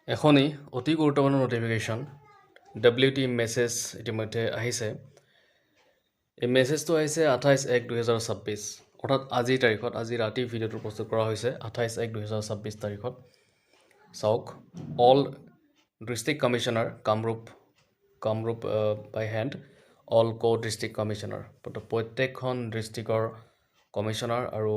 এখনি অতি গুৰুত্বপূৰ্ণ নটিফিকেশ্যন WT মেছেজ ইতিমধ্যে আহিছে। এই মেছেজটো আহিছে 28/1/2026 অৰ্থাৎ আজিৰ তাৰিখত, আজি ৰাতি ভিডিঅ'টো প্ৰস্তুত কৰা হৈছে 28/1/2026 তাৰিখত। চাওক, অল ডিষ্ট্ৰিক্ট কমিশ্যনাৰ কামৰূপ বাই হেণ্ড অল ডিষ্ট্ৰিক্ট কমিশ্যনাৰ, প্ৰত্যেকখন ডিষ্ট্ৰিক্টৰ কমিশ্যনাৰ আৰু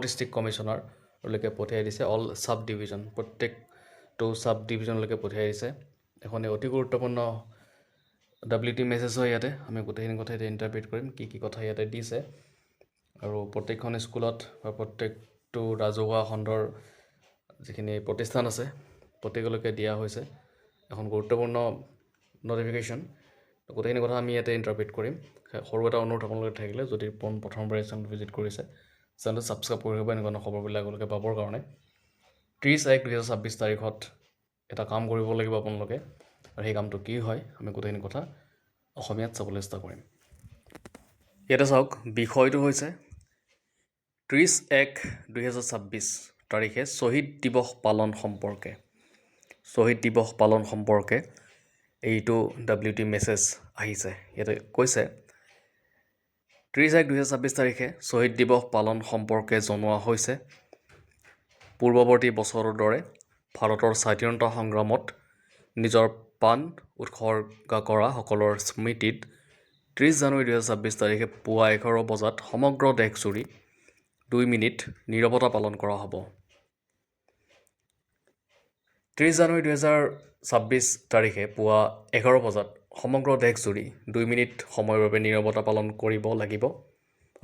ডিষ্ট্ৰিক্ট কমিশ্যনাৰলৈকে পঠিয়াই দিছে। অল চাব ডিভিজন, প্ৰত্যেকটো চাব ডিভিজনলৈকে পঠিয়াই দিছে। এখন অতি গুৰুত্বপূৰ্ণ WT মেছেজ হয়। ইয়াতে আমি গোটেইখিনি কথা এতিয়া ইণ্টাৰপ্ৰিট কৰিম, কি কথা ইয়াতে দিছে, আৰু প্ৰত্যেকখন স্কুলত বা প্ৰত্যেকটো ৰাজহুৱা খণ্ডৰ যিখিনি প্ৰতিষ্ঠান আছে প্ৰত্যেকলৈকে দিয়া হৈছে এখন গুৰুত্বপূৰ্ণ নটিফিকেশ্যন। গোটেইখিনি কথা আমি ইয়াতে ইণ্টাৰপ্ৰিট কৰিম। সৰু এটা অনুৰোধ আপোনালোকে থাকিলে, যদি প্ৰথমবাৰ চেনেলটো ভিজিট কৰিছে, চেনেলটো ছাবস্ক্ৰাইব কৰি ৰাখিব এনেকুৱা খবৰবিলাক আপোনালোকে পাবৰ কাৰণে। 30/1/2026 তাৰিখত এটা কাম কৰিব লাগিব আপোনালোকে, আৰু সেই কামটো কি হয় আমি গোটেইখিনি কথা অসমীয়াত চাবলৈ চেষ্টা কৰিম। ইয়াতে চাওক, বিষয়টো হৈছে 30/1/2026 তাৰিখে শ্বহীদ দিৱস পালন সম্পৰ্কে এইটো WT মেছেজ আহিছে। ইয়াতে কৈছে 30/1/2026 তাৰিখে শ্বহীদ দিৱস পালন সম্পৰ্কে জনোৱা হৈছে। পূৰ্বৱৰ্তী বছৰৰ দৰে ভাৰতৰ স্বাধীনতা সংগ্ৰামত নিজৰ প্ৰাণ উৎসৰ্গা কৰা সকলৰ স্মৃতিত 30 জানুৱাৰী 2026 তাৰিখে পুৱা 11 বজাত সমগ্ৰ দেশজুৰি 2 মিনিট নীৰৱতা পালন কৰা হ'ব। 30 জানুৱাৰী 2026 তাৰিখে পুৱা 11 বজাত সমগ্ৰ দেশজুৰি 2 মিনিট সময়ৰ বাবে নীৰৱতা পালন কৰিব লাগিব,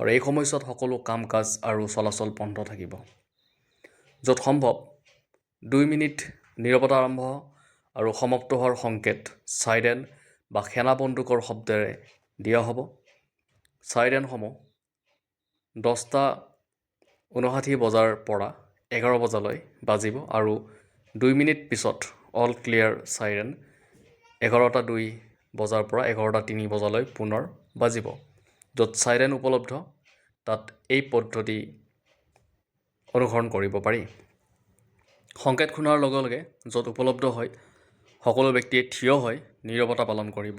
আৰু এই সময়ছোৱাত সকলো কাম কাজ আৰু চলাচল বন্ধ থাকিব। য'ত সম্ভৱ 2 মিনিট নীৰৱতা আৰম্ভ আৰু সমাপ্ত হোৱাৰ সংকেত চাইৰেন বা সেনা বন্দুকৰ শব্দেৰে দিয়া হ'ব। চাইৰেনসমূহ 10:59 বজাৰ পৰা 11 বজালৈ বাজিব, আৰু 2 মিনিট পিছত অল ক্লিয়াৰ চাইৰেন 11:02 বজাৰ পৰা 11:03 বজালৈ পুনৰ বাজিব। য'ত চাইৰেন উপলব্ধ তাত এই পদ্ধতি অনুসৰণ কৰিব পাৰি। সংকেত শুনাৰ লগে লগে য'ত উপলব্ধ হয় সকলো ব্যক্তিয়ে থিয় হৈ নীৰৱতা পালন কৰিব।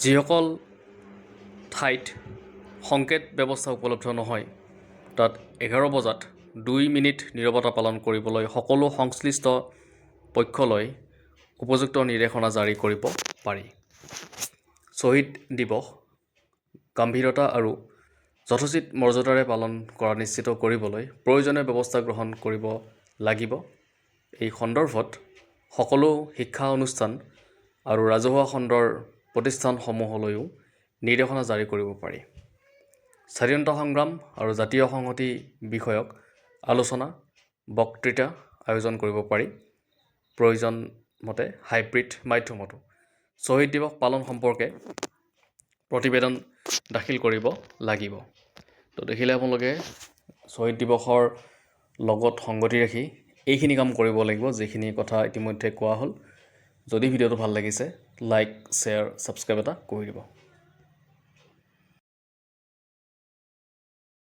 যিসকল ঠাইত সংকেত ব্যৱস্থা উপলব্ধ নহয় তাত 11 বজাত 2 মিনিট নীৰৱতা পালন কৰিবলৈ সকলো সংশ্লিষ্ট পক্ষলৈ উপযুক্ত নিৰ্দেশনা জাৰি কৰিব পাৰি। শ্বহীদ দিৱস গাম্ভীৰ্যতা আৰু যথোচিত মৰ্যাদাৰে পালন কৰা নিশ্চিত কৰিবলৈ প্ৰয়োজনীয় ব্যৱস্থা গ্ৰহণ কৰিব লাগিব। এই সন্দৰ্ভত সকলো শিক্ষা অনুষ্ঠান আৰু ৰাজহুৱা খণ্ডৰ প্ৰতিষ্ঠানসমূহলৈও নিৰ্দেশনা জাৰি কৰিব পাৰি। স্বাধীনতা সংগ্ৰাম আৰু জাতীয় সংহতি বিষয়ক আলোচনা বক্তৃতা আয়োজন কৰিব পাৰি। প্ৰয়োজন মতে হাইব্ৰিড মাধ্যমতো শ্বহীদ দিৱস পালন সম্পৰ্কে প্ৰতিবেদন দাখিল কৰিব লাগিব। তো দেখিলে আপোনালোকে শ্বহীদ দিৱসৰ লগত সংগতি ৰাখি এইখিনি কাম কৰিব লাগিব, যিখিনি কথা ইতিমধ্যে কোৱা হ'ল। যদি ভিডিঅ'টো ভাল লাগিছে লাইক, শ্বেয়াৰ, ছাবস্ক্ৰাইব এটা কৰি দিব।